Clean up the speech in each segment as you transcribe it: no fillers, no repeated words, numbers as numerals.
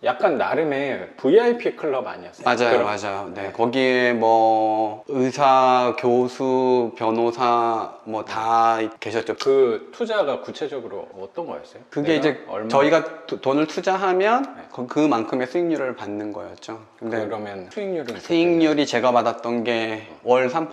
약간 나름의 VIP 클럽 아니었어요? 맞아요, 그럼? 맞아요. 네, 거기에 뭐 의사, 교수, 변호사 뭐 다 계셨죠. 그 투자가 구체적으로 어떤 거였어요? 그게 내가 이제 얼마... 저희가 돈을 투자하면 네. 그만큼의 수익률을 받는 거였죠. 근데 그러면 수익률은 수익률이 제가 받았던 게 월 3%.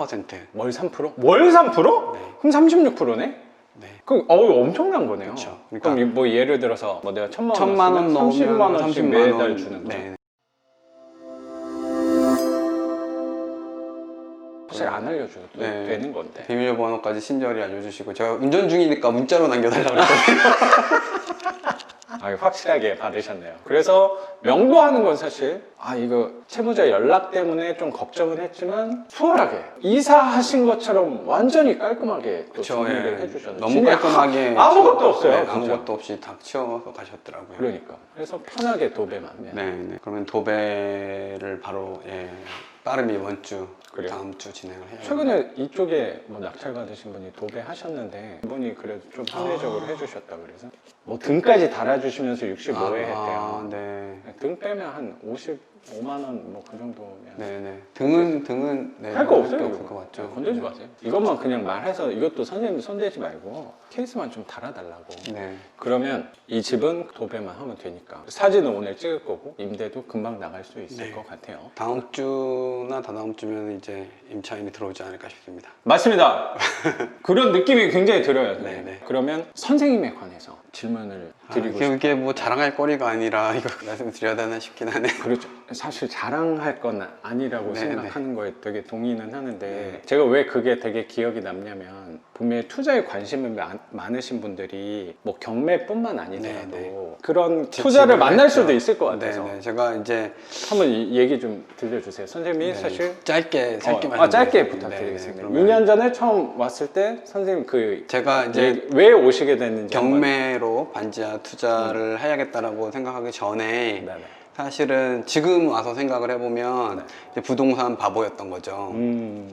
월 3%? 월 3%? 네. 그럼 36%네? 네. 그럼 엄청난 거네요. 그쵸. 그러니까 그럼 뭐 예를 들어서 뭐 내가 1,000만 원 넣으면 30만 원씩 30만 매달 원. 주는 거. 네. 사실 안 알려줘도 네. 되는 건데. 비밀번호까지 친절히 알려주시고 제가 운전 중이니까 문자로 남겨달라고 그랬거든요. 아, 확실하게 받으셨네요. 그래서 명도하는 건 사실 이거 채무자 연락 때문에 좀 걱정은 했지만 수월하게 이사하신 것처럼 완전히 깔끔하게 또 정리를 해주셨는데 너무 깔끔하게 아무것도 없어요. 네, 진짜. 아무것도 없이 다 치워서 가셨더라고요. 그러니까 그래서 편하게 도배만. 네. 그러면 도배를 바로 빠르면 이번 주, 그래요? 다음 주 진행을 해요. 최근에 이쪽에 뭐 낙찰 받으신 분이 도배하셨는데 이분이 그래도 좀 합리적으로 해주셨다 그래서 뭐 등까지 달아주시면서 65회 했대요. 네. 등 빼면 한 55만 원 뭐 그 정도면. 네네. 등은 네, 할 거 없어요. 없을 것 같죠. 건들지 마세요. 이것만 그냥 말해서 이것도 선생님 손대지 말고 케이스만 좀 달아달라고. 네. 그러면 이 집은 도배만 하면 되니까 사진은 오늘 찍을 거고 임대도 금방 나갈 수 있을 것 같아요. 다음 주나 다다음 주면 이제 임차인이 들어오지 않을까 싶습니다. 맞습니다. 그런 느낌이 굉장히 들어요. 네네. 그러면 선생님에 관해서 질문을 드리고 싶어요. 이게 뭐 자랑할 거리가 아니라 이거 말씀드려야 되나 싶긴 하네요. 그렇죠. 사실 자랑할 건 아니라고 네네. 생각하는 거에 되게 동의는 하는데 제가 왜 그게 되게 기억이 남냐면 분명히 투자에 관심이 많으신 분들이 뭐 경매뿐만 아니더라도 네네. 그런 투자를 만날 했죠. 수도 있을 것 같아서 네네. 제가 이제 한번 얘기 좀 들려주세요. 선생님이 네. 사실 짧게 짧게 말씀드리겠습니다. 부탁드리겠습니다. 네네. 2년 전에 처음 왔을 때 선생님 제가 이제 왜 오시게 됐는지 경매로 반지하 투자를 해야겠다라고 생각하기 전에 네네. 사실은 지금 와서 생각을 해보면 이제 부동산 바보였던 거죠.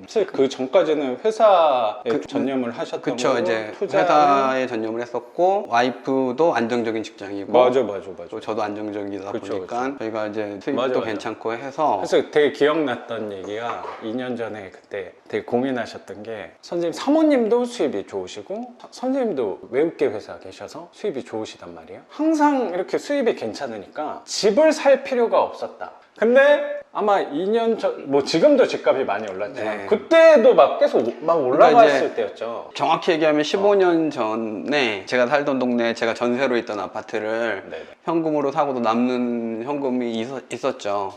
사실 그 전까지는 회사에 전념을 하셨던 그쵸. 거고 이제 투자는... 회사에 전념을 했었고 와이프도 안정적인 직장이고 맞아. 또 저도 안정적이다 그쵸, 보니까 저희가 이제 수입도 맞아. 괜찮고 해서 그래서 되게 기억났던 얘기가 2년 전에 그때 되게 고민하셨던 게 선생님 사모님도 수입이 좋으시고 선생님도 외국계 회사 계셔서 수입이 좋으시단 말이에요. 항상 이렇게 수입이 괜찮으니까 집을 살 필요가 없었다. 근데 아마 2년 전, 뭐 지금도 집값이 많이 올랐지만 네. 그때도 막 계속 막 올라갔을 그러니까 때였죠. 정확히 얘기하면 15년 전에 제가 살던 동네에 제가 전세로 있던 아파트를 네네. 현금으로 사고도 남는 현금이 있었죠.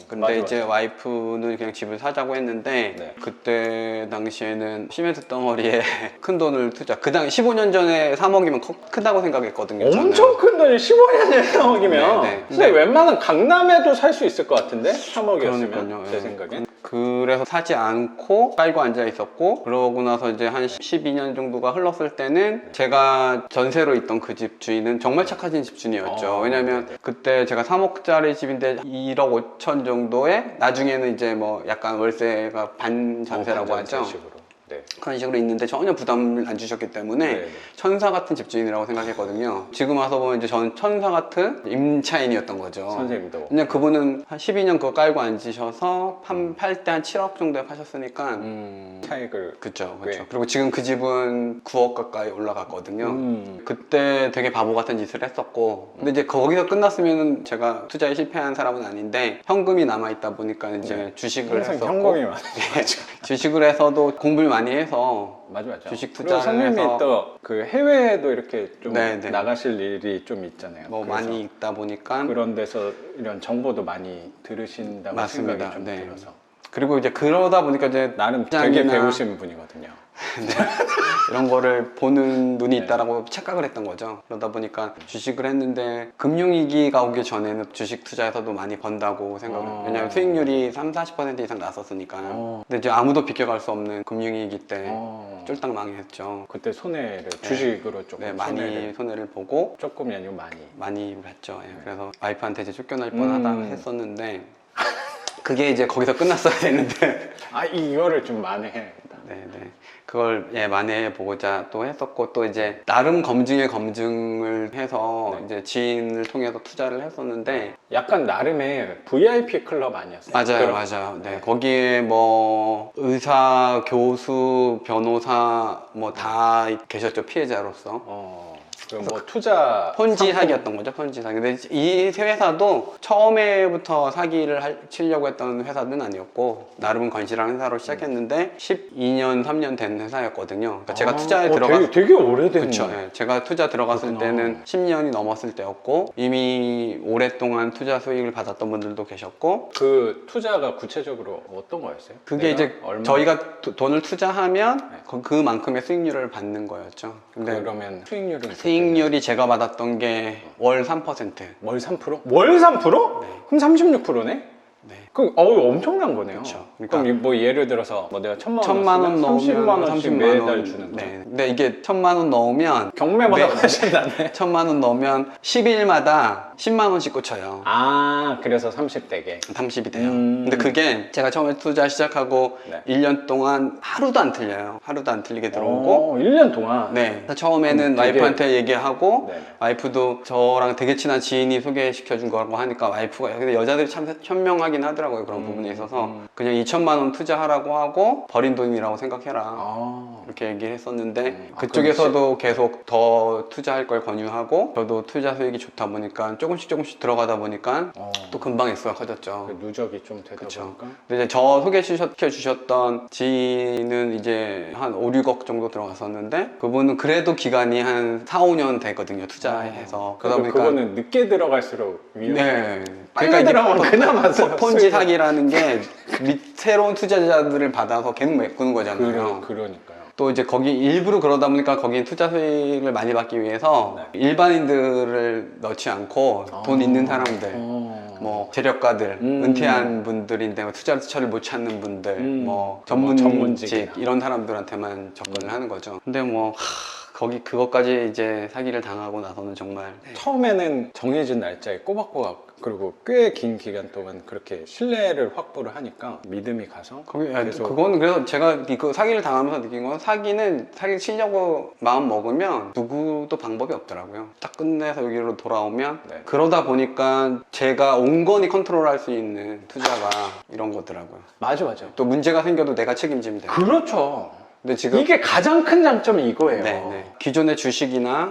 근데 맞아, 이제 맞아. 와이프는 그냥 집을 사자고 했는데 네. 그때 당시에는 시멘트 덩어리에 큰 돈을 그 당시 15년 전에 3억이면 크다고 생각했거든요. 엄청 큰 돈이 15년에 3억이면 네, 네. 근데 웬만한 강남에도 살 수 있을 것 같은데 3억이었으면 그러니까요. 제 생각엔. 그래서 사지 않고 깔고 앉아 있었고 그러고 나서 이제 한 12년 정도가 흘렀을 때는 제가 전세로 있던 그 집 주인은 정말 착하신 집주인이었죠. 왜냐면 네네. 그때 제가 3억짜리 집인데 1억 5천 정도에 나중에는 이제 뭐 약간 월세가 반 전세라고 하죠. 식으로. 네. 그런 식으로 있는데 전혀 부담을 안 주셨기 때문에 네네. 천사 같은 집주인이라고 생각했거든요. 지금 와서 보면 이제 저는 천사 같은 임차인이었던 거죠. 선생님도. 그냥 그분은 한 12년 그거 깔고 앉으셔서 팔 때 한 7억 정도에 파셨으니까 차익을. 그쵸. 네. 그리고 지금 그 집은 9억 가까이 올라갔거든요. 그때 되게 바보 같은 짓을 했었고 근데 이제 거기서 끝났으면 제가 투자에 실패한 사람은 아닌데 현금이 남아있다 보니까 이제 주식을 항상 했었고 현금이 많아요. 주식을 해서도 공부를 많이 해서 맞아. 주식 그리고 투자를 선생님이 해서 또 그 해외에도 이렇게 좀 네네. 나가실 일이 좀 있잖아요. 뭐 그래서 많이 있다 보니까 그런 데서 이런 정보도 많이 들으신다고 맞습니다. 생각이 좀 네. 들어서 그리고 이제 그러다 보니까 이제 나름 되게 시장이나 배우신 분이거든요. 이런 거를 보는 눈이 네. 있다라고 착각을 했던 거죠. 그러다 보니까 주식을 했는데 금융위기가 오기 전에는 주식 투자에서도 많이 번다고 생각을 왜냐면 수익률이 30-40% 이상 났었으니까 근데 이제 아무도 비껴갈 수 없는 금융위기 때 쫄딱 망했죠. 그때 손해를 주식으로 조금 네, 많이 손해를 보고 조금이 아니고 많이 봤죠. 예, 그래서 와이프한테 이제 쫓겨날 뻔하다 했었는데 그게 이제 거기서 끝났어야 됐는데 이거를 좀 만회해야겠다. 네네. 그걸 만회해 보고자 또 했었고, 또 이제 나름 검증에 검증을 해서 네. 이제 지인을 통해서 투자를 했었는데. 약간 나름의 VIP 클럽 아니었어요? 맞아요, 그럼? 맞아요. 네, 네. 거기에 뭐 의사, 교수, 변호사 뭐 다 계셨죠, 피해자로서. 그럼 뭐 투자 폰지 상품- 사기였던 거죠, 폰지 사기. 근데 이 회사도 처음에부터 사기를 치려고 했던 회사는 아니었고, 나름 건실한 회사로 시작했는데 12년, 3년 된 회사였거든요. 그러니까 제가 투자에 되게 오래된 그쵸. 예, 제가 투자 들어갔을 그렇구나. 때는 10년이 넘었을 때였고, 이미 오랫동안 투자 수익을 받았던 분들도 계셨고, 그 투자가 구체적으로 어떤 거였어요? 그게 내가 이제 얼마- 저희가 돈을 투자하면 네. 그만큼의 수익률을 받는 거였죠. 근데 그러면 수익률은 수익률이 제가 받았던 게 월 3%. 월 3%? 월 3%? 네. 그럼 36%네? 네. 그럼 엄청난 거네요. 그쵸. 그럼 뭐 예를 들어서 뭐 내가 1,000만 원 1,000만 원 쓰면 넣으면 30만 원씩 30만 매달 원 주는 거. 네. 근데 이게 1,000만 원 넣으면 경매보다 네. 훨씬 낫네. 1,000만 원 넣으면 10일마다 10만 원씩 꽂혀요. 아, 그래서 30대게. 30이 돼요. 음. 근데 그게 제가 처음에 투자 시작하고 네. 1년 동안 하루도 안 틀려요. 하루도 안 틀리게 들어오고. 1년 동안. 네. 그래서 처음에는 되게- 와이프한테 얘기하고, 네네. 와이프도 저랑 되게 친한 지인이 소개시켜 준 거라고 하니까 와이프가, 근데 여자들이 참 현명하긴 하더라고요. 그런 부분에 있어서. 그냥 2천만 원 투자하라고 하고 버린 돈이라고 생각해라. 아. 이렇게 얘기를 했었는데, 아, 그쪽에서도 계속 더 투자할 걸 권유하고, 저도 투자 수익이 좋다 보니까 조금씩 들어가다 보니까 또 금방 액수가 커졌죠. 그 누적이 좀 되다 그쵸. 보니까. 근데 이제 저 소개시켜 주셨던 지인은 이제 한 5, 6억 정도 들어갔었는데, 그분은 그래도 기간이 한 4, 5년 되거든요, 투자해서. 그러다 보니까. 그거는 늦게 들어갈수록 위험해. 네. 빨리 들어가면 그나마 폰지 사기라는 게 새로운 투자자들을 받아서 계속 메꾸는 거잖아요. 그러니까요. 또 이제 거기 일부러 그러다 보니까 거긴 투자 수익을 많이 받기 위해서 네. 일반인들을 넣지 않고 돈 있는 사람들, 뭐 재력가들, 은퇴한 분들인데 뭐 투자 처를 못 찾는 분들, 뭐 전문직 전문직이나. 이런 사람들한테만 접근을 하는 거죠. 근데 뭐 거기 그것까지 이제 사기를 당하고 나서는 정말 처음에는 정해진 날짜에 꼬박꼬박 그리고 꽤 긴 기간 동안 그렇게 신뢰를 확보를 하니까 믿음이 가서 계속- 그거는 그래서 제가 그 사기를 당하면서 느낀 건, 사기 치려고 마음 먹으면 누구도 방법이 없더라고요. 딱 끝내서 여기로 돌아오면. 네. 그러다 보니까 제가 온건히 컨트롤할 수 있는 투자가 이런 거더라고요. 맞아. 또 문제가 생겨도 내가 책임지면 돼요. 그렇죠. 근데 지금 이게 가장 큰 장점이 이거예요. 기존의 주식이나